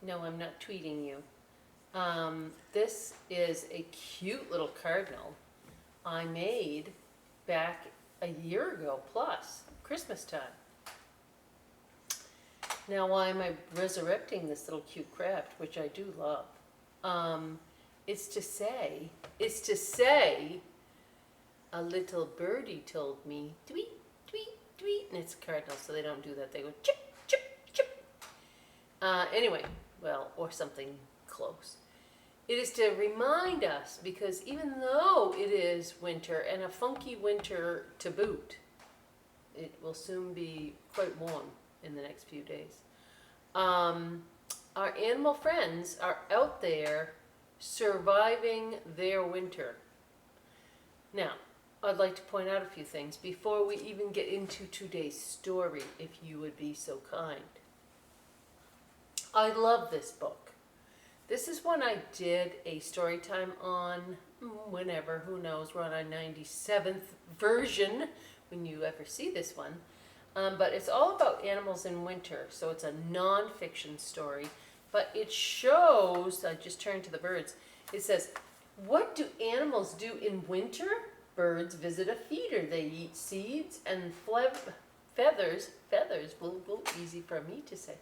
No, I'm not tweeting you. This is a cute little cardinal I made back a year ago plus, Christmas time. Now, why am I resurrecting this little cute craft, which I do love? It's to say, a little birdie told me, tweet, tweet, tweet, and it's a cardinal, so they don't do that. They go chip, chip, chip. Anyway, well, or something close. It is to remind us, because even though it is winter, and a funky winter to boot, it will soon be quite warm in the next few days. Our animal friends are out there surviving their winter. Now, I'd like to point out a few things before we even get into today's story, if you would be so kind. I love this book. This is one I did a story time on whenever, who knows, we're on our 97th version when you ever see this one. But it's all about animals in winter, so it's a non-fiction story. But it shows, I just turned to the birds, it says, what do animals do in winter? Birds visit a feeder. They eat seeds and feathers, easy for me to say,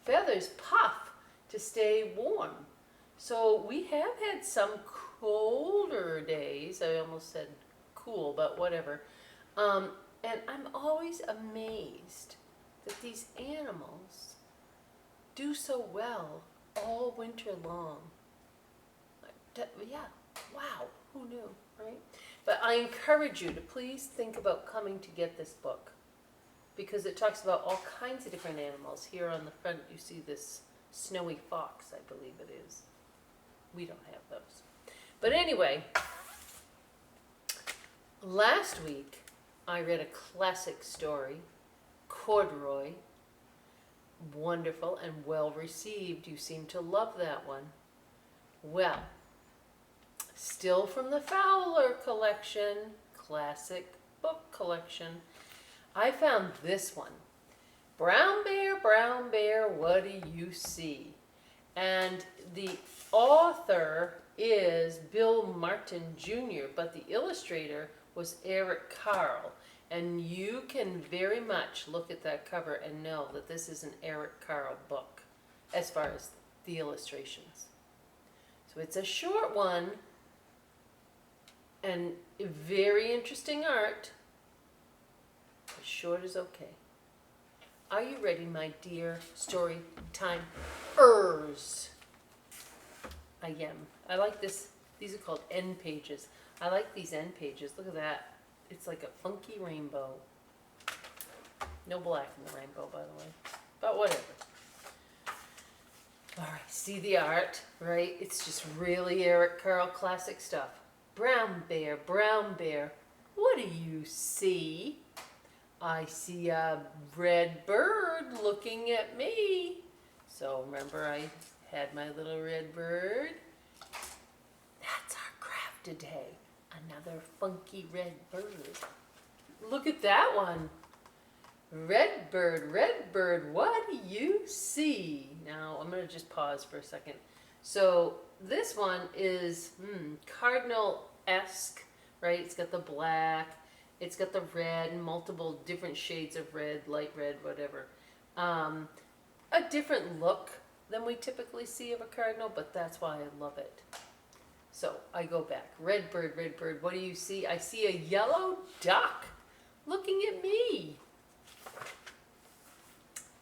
feathers puff to stay warm. So we have had some colder days. I almost said cool, but whatever. And I'm always amazed that these animals do so well all winter long. Yeah, wow, who knew, right? But I encourage you to please think about coming to get this book, because it talks about all kinds of different animals. Here on the front you see this snowy fox, I believe it is. We don't have those. But anyway, last week I read a classic story, Corduroy. Wonderful and well received. You seem to love that one. Well, still from the Fowler collection, classic book collection, I found this one. Brown bear, what do you see? And the author is Bill Martin Jr., but the illustrator was Eric Carle. And you can very much look at that cover and know that this is an Eric Carle book as far as the illustrations. So it's a short one and very interesting art, but short is okay. Are you ready, my dear story timers? I am. I like this. These are called end pages. I like these end pages. Look at that. It's like a funky rainbow. No black in the rainbow, by the way. But whatever. All right, see the art, right? It's just really Eric Carle classic stuff. Brown bear, what do you see? I see a red bird looking at me. So remember I had my little red bird? That's our craft today. Another funky red bird. Look at that one. Red bird, what do you see? Now, I'm going to just pause for a second. So, this one is cardinal-esque, right? It's got the black, it's got the red, multiple different shades of red, light red, whatever. A different look than we typically see of a cardinal, but that's why I love it. So, I go back. Red bird, what do you see? I see a yellow duck looking at me.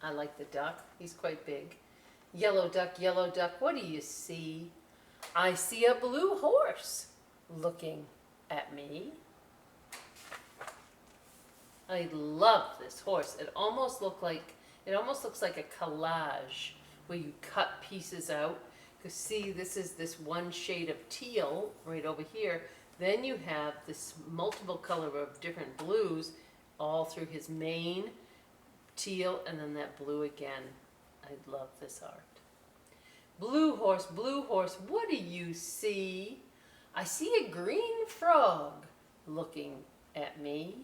I like the duck. He's quite big. Yellow duck, what do you see? I see a blue horse looking at me. I love this horse. It almost looks like a collage where you cut pieces out. Because see, this is this one shade of teal right over here. Then you have this multiple color of different blues all through his mane. Teal, and then that blue again. I love this art. Blue horse, what do you see? I see a green frog looking at me.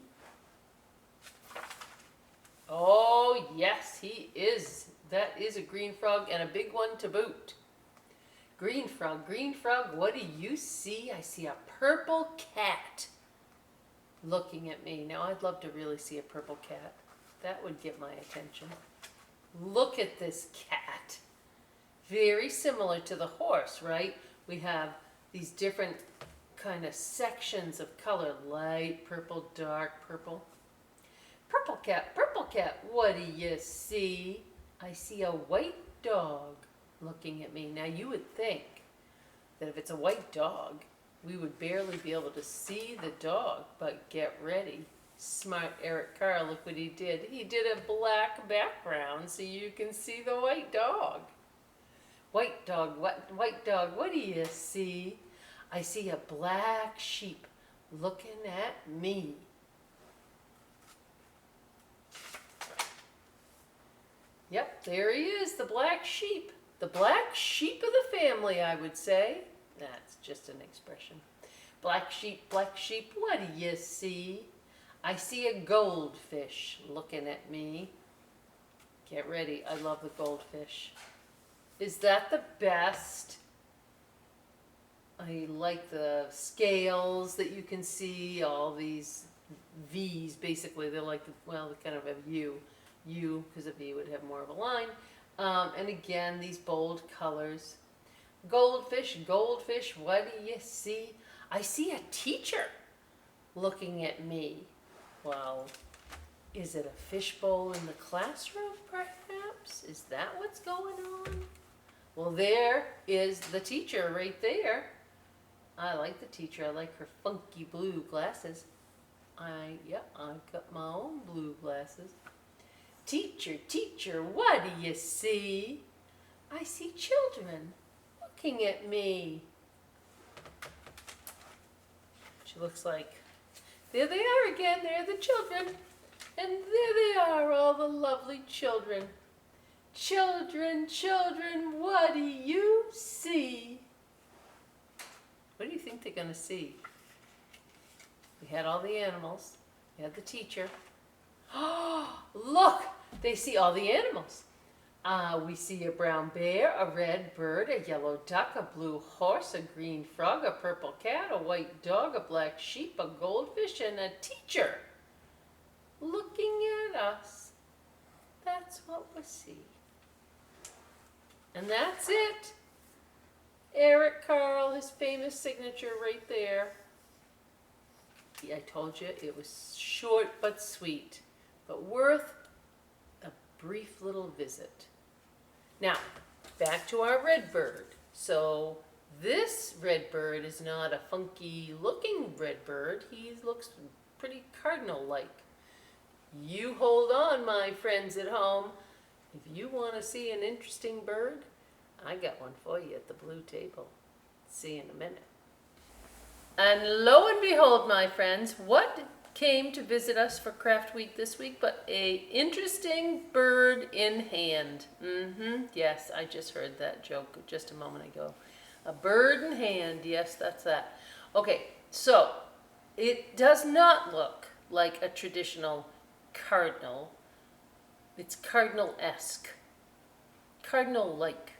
Oh yes, he is that is a green frog and a big one to boot. Green frog, what do you see? I see a purple cat looking at me. Now I'd love to really see a purple cat. That would get my attention. Look at this cat. Very similar to the horse, right? We have these different kind of sections of color, light purple, dark purple. Purple cat, what do you see? I see a white dog looking at me. Now you would think that if it's a white dog, we would barely be able to see the dog, but get ready. Smart Eric Carle, look what he did. He did a black background so you can see the white dog. White dog, what do you see? I see a black sheep looking at me. Yep, there he is, the black sheep. The black sheep of the family, I would say. That's just an expression. Black sheep, what do you see? I see a goldfish looking at me. Get ready, I love the goldfish. Is that the best? I like the scales that you can see, all these V's basically. They're like, they kind of have U, because a V would have more of a line. And again, these bold colors. Goldfish, what do you see? I see a teacher looking at me. Well, is it a fishbowl in the classroom, perhaps? Is that what's going on? Well, there is the teacher right there. I like the teacher. I like her funky blue glasses. I've got my own blue glasses. Teacher, what do you see? I see children looking at me. She looks like, there they are again, they're the children. And there they are, all the lovely children. Children, what do you see? What do you think they're going to see? We had all the animals. We had the teacher. Oh, look! They see all the animals. We see a brown bear, a red bird, a yellow duck, a blue horse, a green frog, a purple cat, a white dog, a black sheep, a goldfish, and a teacher looking at us. That's what we see. And that's it. Eric Carle, his famous signature right there. I told you it was short but sweet, but worth a brief little visit. Now, back to our red bird. So this red bird is not a funky looking red bird. He looks pretty cardinal-like. You hold on, my friends at home. If you want to see an interesting bird, I got one for you at the blue table. See you in a minute. And lo and behold, my friends, what came to visit us for Craft Week this week but a interesting bird in hand. Yes, I just heard that joke just a moment ago. A bird in hand, yes, that's that. Okay, so it does not look like a traditional cardinal. It's cardinal-esque, cardinal-like.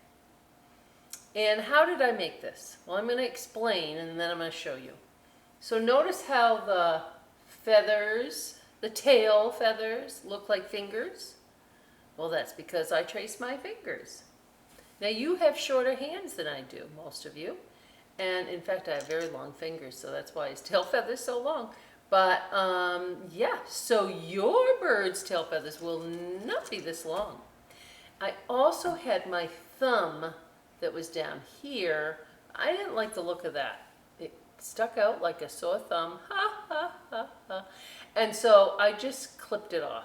And how did I make this? Well, I'm going to explain and then I'm going to show you. So notice how the feathers, the tail feathers, look like fingers? Well, that's because I traced my fingers. Now you have shorter hands than I do, most of you. And in fact, I have very long fingers, so that's why his tail feather's so long. But yeah, so your bird's tail feathers will not be this long. I also had my thumb that was down here. I didn't like the look of that. It stuck out like a sore thumb. Ha, ha, ha, ha. And so I just clipped it off.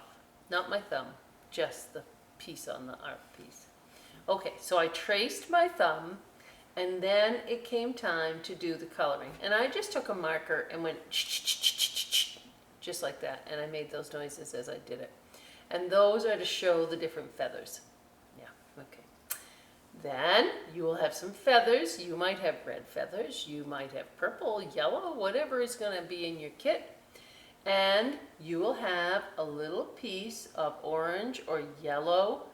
Not my thumb, just the piece on the art piece. Okay, so I traced my thumb, and then it came time to do the coloring. And I just took a marker and went just like that, and I made those noises as I did it. And those are to show the different feathers. Yeah, okay. Then you will have some feathers. You might have red feathers. You might have purple, yellow, whatever is going to be in your kit. And you will have a little piece of orange or yellow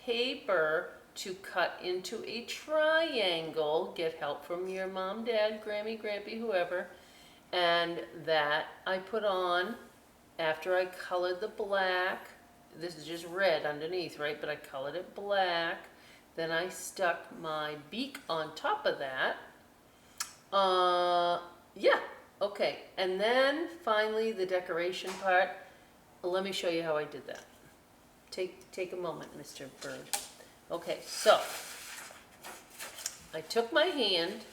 paper to cut into a triangle. Get help from your mom, dad, Grammy, Grampy, whoever. And that I put on after I colored the black. This is just red underneath, right? But I colored it black. Then I stuck my beak on top of that. Yeah, okay. And then finally the decoration part. Let me show you how I did that. Take a moment, Mr. Bird. Okay, so I took my hand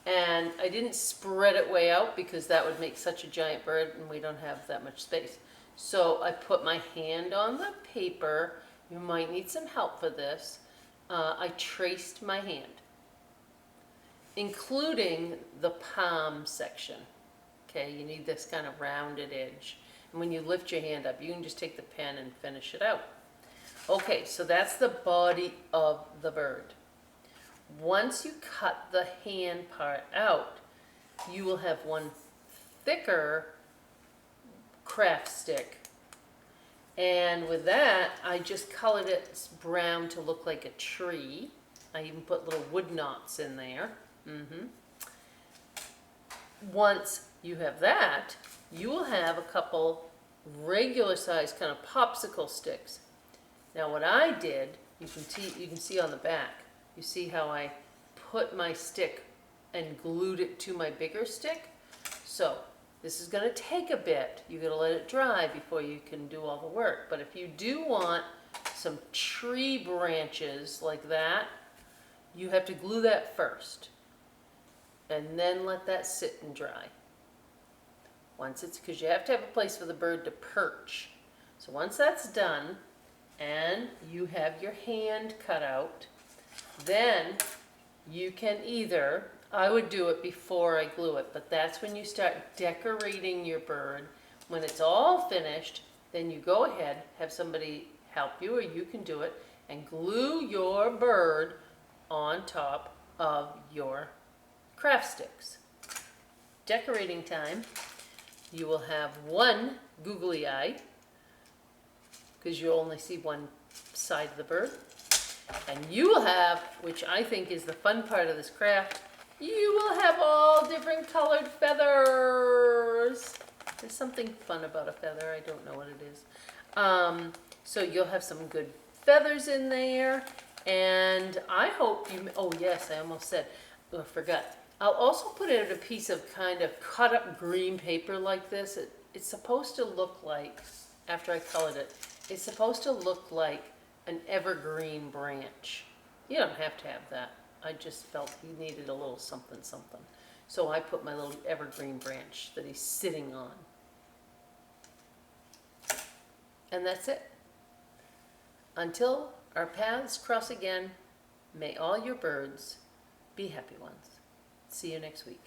and I didn't spread it way out because that would make such a giant bird and we don't have that much space. So I put my hand on the paper. You might need some help for this. I traced my hand, including the palm section. Okay, you need this kind of rounded edge. And when you lift your hand up, you can just take the pen and finish it out. Okay, so that's the body of the bird. Once you cut the hand part out, you will have one thicker craft stick. And with that, I just colored it brown to look like a tree. I even put little wood knots in there. Once you have that, you will have a couple regular sized kind of popsicle sticks. Now what I did, you can see on the back, you see how I put my stick and glued it to my bigger stick? So this is going to take a bit. You're going to let it dry before you can do all the work. But if you do want some tree branches like that, you have to glue that first and then let that sit and dry. Because you have to have a place for the bird to perch. So once that's done and you have your hand cut out, then you can either, I would do it before I glue it, but that's when you start decorating your bird. When it's all finished, then you go ahead, have somebody help you, or you can do it, and glue your bird on top of your craft sticks. Decorating time. You will have one googly eye, because you only see one side of the bird. And you will have, which I think is the fun part of this craft, you will have all different colored feathers. There's something fun about a feather. I don't know what it is. So you'll have some good feathers in there. And I hope you, oh yes, I almost said, oh, I forgot. I'll also put in a piece of kind of cut up green paper like this. It's supposed to look like, after I colored it, it's supposed to look like an evergreen branch. You don't have to have that. I just felt he needed a little something something. So I put my little evergreen branch that he's sitting on. And that's it. Until our paths cross again, may all your birds be happy ones. See you next week.